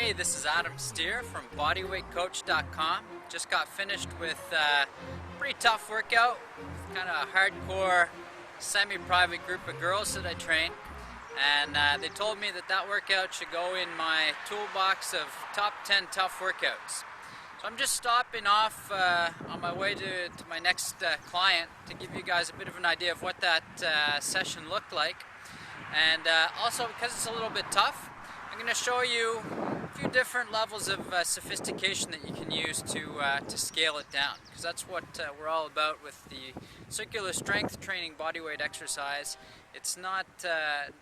Hey, this is Adam Steer from bodyweightcoach.com. Just got finished with a pretty tough workout, kind of a hardcore semi-private group of girls that I train, and they told me that workout should go in my toolbox of top 10 tough workouts. So I'm just stopping off on my way to my next client to give you guys a bit of an idea of what that session looked like, and also because it's a little bit tough, I'm going to show you a few different levels of sophistication that you can use to scale it down, because that's what we're all about with the circular strength training bodyweight exercise. It's not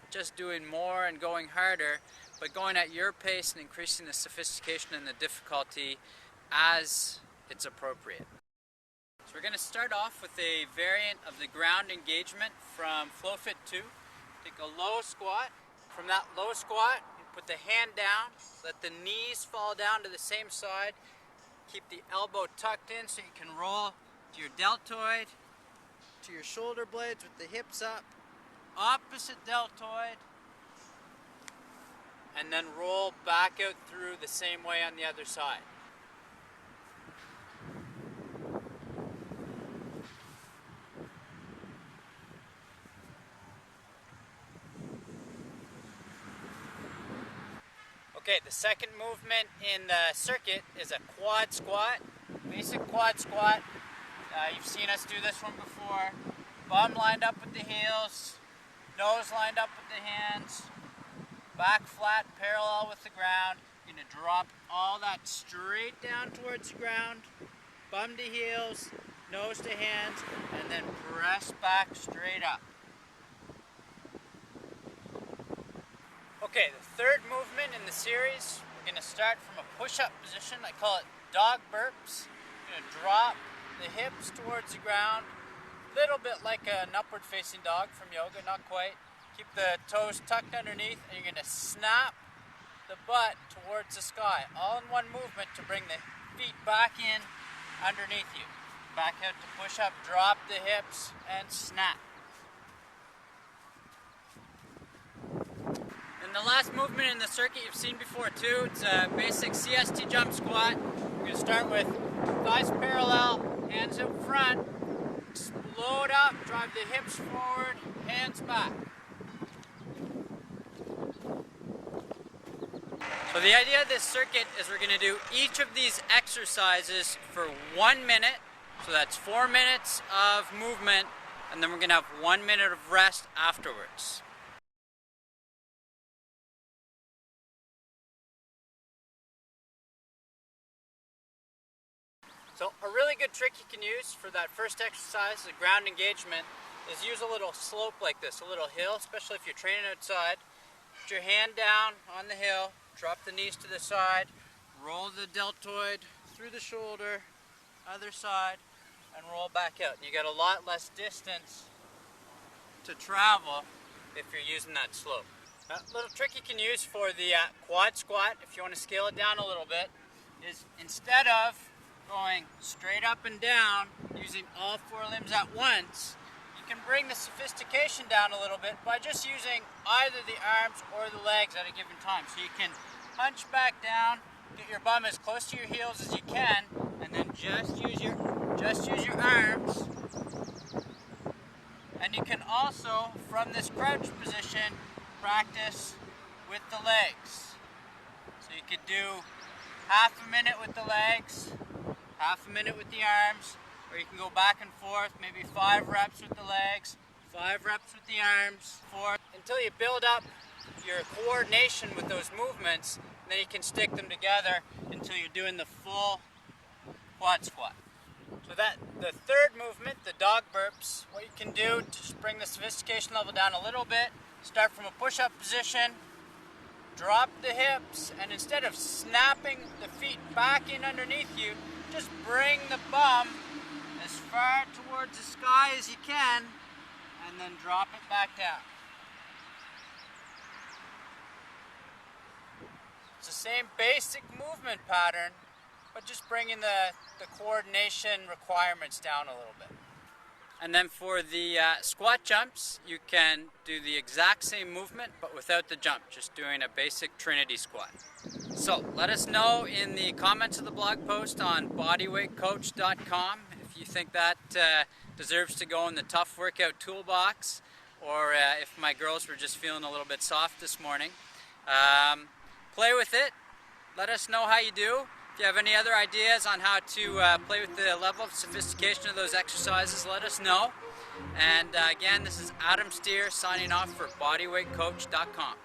just doing more and going harder, but going at your pace and increasing the sophistication and the difficulty as it's appropriate. So we're going to start off with a variant of the ground engagement from FlowFit 2. Take a low squat. From that low squat, put the hand down, let the knees fall down to the same side, keep the elbow tucked in so you can roll to your deltoid, to your shoulder blades with the hips up, opposite deltoid, and then roll back out through the same way on the other side. Okay, the second movement in the circuit is a quad squat, basic quad squat. You've seen us do this one before. Bum lined up with the heels, nose lined up with the hands, back flat parallel with the ground. You're going to drop all that straight down towards the ground, bum to heels, nose to hands, and then press back straight up. Okay, the third movement in the series, we're going to start from a push-up position. I call it dog burps. You're going to drop the hips towards the ground, a little bit like an upward-facing dog from yoga, not quite. Keep the toes tucked underneath, and you're going to snap the butt towards the sky, all in one movement to bring the feet back in underneath you. Back out to push-up, drop the hips, and snap. The last movement in the circuit you've seen before too. It's a basic CST jump squat. We're going to start with thighs parallel, hands up front, explode up, drive the hips forward, hands back. So the idea of this circuit is we're going to do each of these exercises for 1 minute. So that's 4 minutes of movement, and then we're going to have 1 minute of rest afterwards. So a really good trick you can use for that first exercise, the ground engagement, is use a little slope like this, a little hill, especially if you're training outside. Put your hand down on the hill, drop the knees to the side, roll the deltoid through the shoulder, other side, and roll back out. And you got a lot less distance to travel if you're using that slope. A little trick you can use for the quad squat, if you want to scale it down a little bit, is instead of going straight up and down using all 4 limbs at once, you can bring the sophistication down a little bit by just using either the arms or the legs at a given time. So you can hunch back down, get your bum as close to your heels as you can, and then just use your arms. And you can also, from this crouch position, practice with the legs. So you could do half a minute with the legs, half a minute with the arms, or you can go back and forth, maybe 5 reps with the legs, 5 reps with the arms, 4, until you build up your coordination with those movements, and then you can stick them together until you're doing the full quad squat. So that the third movement, the dog burps, what you can do to bring the sophistication level down a little bit, start from a push-up position, drop the hips, and instead of snapping the feet back in underneath you, just bring the bum as far towards the sky as you can, and then drop it back down. It's the same basic movement pattern, but just bringing the coordination requirements down a little bit. And then for the squat jumps, you can do the exact same movement but without the jump, just doing a basic Trinity squat. So let us know in the comments of the blog post on bodyweightcoach.com if you think that deserves to go in the tough workout toolbox, or if my girls were just feeling a little bit soft this morning. Play with it. Let us know how you do. If you have any other ideas on how to play with the level of sophistication of those exercises, let us know. And again, this is Adam Steer signing off for bodyweight.coach.com.